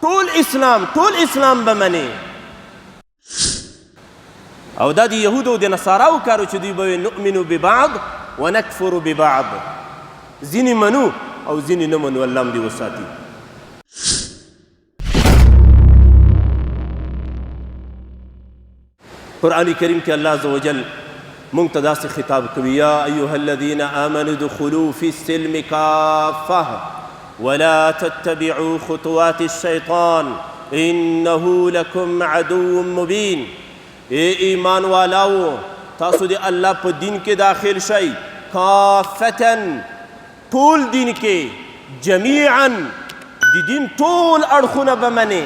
ټول اسلام به منې. او دا د یهودو او د نصاراو کارو چې دوی به نؤمنو ببعض ونکفر ببعض، ځینې منو او ځینې نه منو. الله هم دې وساتي. قرآن کریم کې الله عز وجل مونږ ته داسې خطاب کوي: یا ایها الذین آمنوا ادخلوا فی السلم کافة ولا تتبعوا خطوات الشیطان انه لکم عدو مبین. ای ایمان والاو، تاسو د الله په دین کې داخل شئ، کافتن ټول دین کې، جمیعا د دین ټول اړخونه به منې.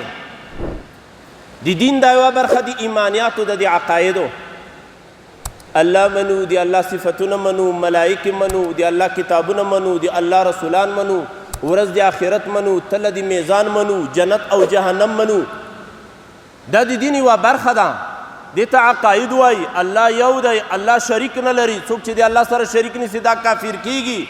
د دین دا یوه برخه د ایمانیاتو د عقایدو، الله منو، د الله صفتونه منو، ملائکې منو، د الله کتابونه منو، د الله رسولان منو، ورځ د آخرت منو، تله د میزان منو، جنت او جهنم منو. دا د دین یوه برخه ده. دې ته عقاید وایي. الله یو دی، الله شریک نه لري. څوک چې د الله سره شریک نیسي دا کافر کیږي.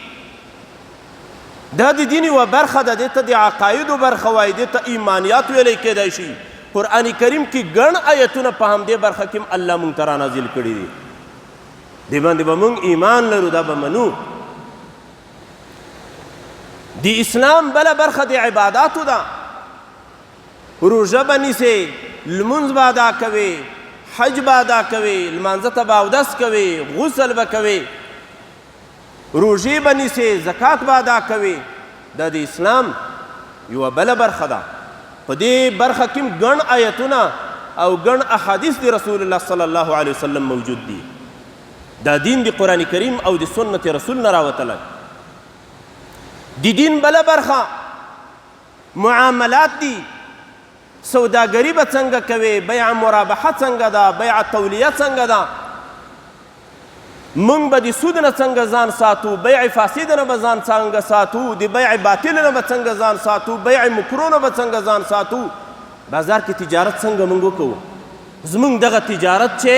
دا د دین یوه برخه ده. دې ته د عقایدو برخه وایي، دې ته ایمانیات ویلی کیدای شي. قرآن کریم کې ګڼ آیتونه په همدې برخه کې الله مونږ ته رانازل کړي دي. دې باندې به مونږ ایمان لرو، دا به منو. د اسلام بله برخه د عباداتو ده. روژه به نیسې، لمونځ به ادا کوې، حج به ادا کوې، لمانځه ته به اودس کوې، غسل به کوې، روژې به نیسې، زکات به ادا کوې. دا د اسلام یوه بله برخه ده. په دې برخه کې ګڼ آیتونه او ګڼ احادیث د رسول الله صلی الله علیه وسلم موجود دي. دا دین د قرآن کریم او د سنت رسول نه راوتلی. د دین بله برخه معاملات دي. سوداګري به څنګه کوې، بیع مرابحه څنګه ده، بیع تولیه څنګه ده، موږ به د سود نه څنګه ځان ساتو، بیع فاسد نه به ځان څنګه ساتو، د بیع باطل نه به څنګه ځان ساتو، بیع مکرو نه به څنګه ځان ساتو، بازار کې تجارت څنګه موږ وکړو. زموږ دغه تجارت چې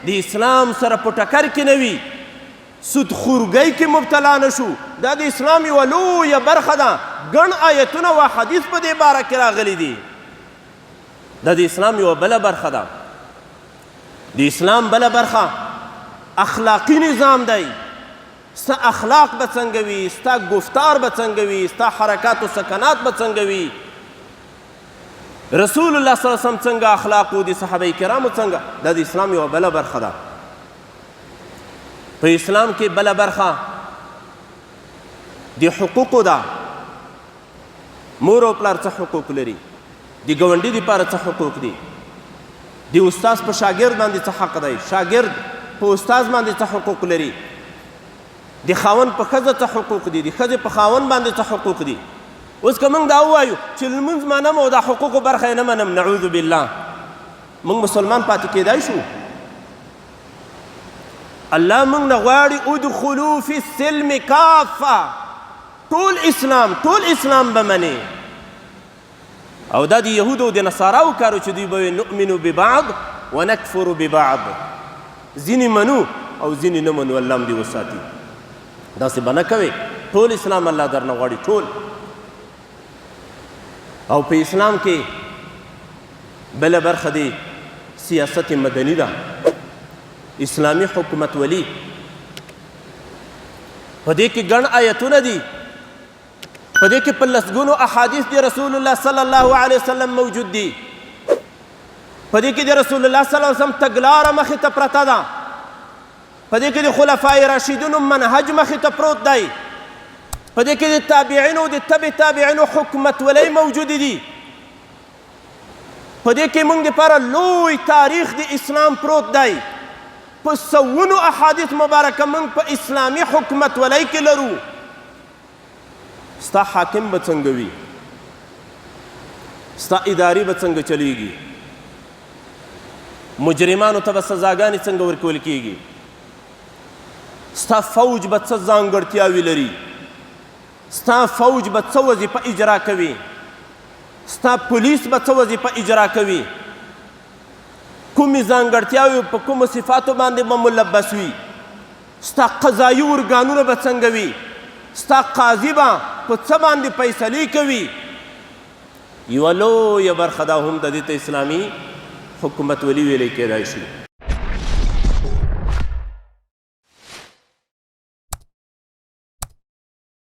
د اسلام سره په ټکر کې نه وي، سودخورګۍ کې مبتلا نه شو، دا د اسلام یوه لویه برخه ده. ګڼ آیتونه و حدیث په دې باره کې راغلي دي. دا د اسلام یوه بله برخه ده. د اسلام بله برخه اخلاقی نظام دی. ستا اخلاق به څنګه وي، ستا گفتار به څنګه وي، ستا حرکات و سکنات به څنګه وي، رسول الله صلی الله علیه وسلم څنګه اخلاق و، د صحابه کرامو څنګه. دا د اسلام یوه بله برخه ده. په اسلام کې بله برخه د حقوقو ده. مور او پلار څه حقوق لري، د ګاونډي دپاره څه حقوق دي، د استاذ په شاګرد باندې څه حق دی، شاګرد په استاذ باندې څه حقوق لري، د خاوند په ښځه څه حقوق دي، د ښځې په خاوند باندې څه حقوق دي. اوس که موږ دا ووایو چې لمونځ منم او د حقوقو برخه یې نه منم، نعوذ بالله، موږ مسلمان پاتې کیدای شو. الله موږ نه غواړي ادخلوا فی السلم کافه، ټول اسلام به منې. او دا د یهودو او د نصاراو کارو چې دوی به نؤمنو ببعض ونکفر ببعض، ځینې منو او ځینې نه منو. الله هم دې وساتي. داسې به نه کوې. ټول اسلام الله درنه غواړي، ټول. او په اسلام کې بله برخه دی سیاست مدني ده، اسلامي حکومت ولی. په دې کې ګڼ آیتونه دي. په دې کې په لسګونو احادیث د رسول الله صلی الله علیه وسلم موجود دي. په دې کې د رسول الله صلی الله علیه وسلم تګلاره مخې ته پرته ده. په دې کې د خلفای راشدینو منهج مخې ته پروت دی. په دې کې د تابعینو او د تبع تابعینو حکومت ولی موجود دي. په دې کې موږ دپاره لوی تاریخ د اسلام پروت دی. په سوونو احادیث مبارکه موږ په اسلامي حکومت ولی کې لرو. ستا حاکم به څنګه وي، ستا ادارې به څنګه چلیږي، مجرمانو ته به سزاګانې څنګه ورکول کیږي، ستا فوج به څه ځانګړتیاوې لري، ستا فوج به څه وظیفه اجرا کوي، ستا پولیس به څه وظیفه اجرا کوي، کومې ځانګړتیاوې په کومو صفاتو باندې به ملبس وي، ستا قضایي ارګانونه به څنګه وي، ستا قاضي به په څه باندې فیصلې کوي، یوه لویه برخه دا هم د دې ته اسلامي حکومت ولي ویلی کېدای شي.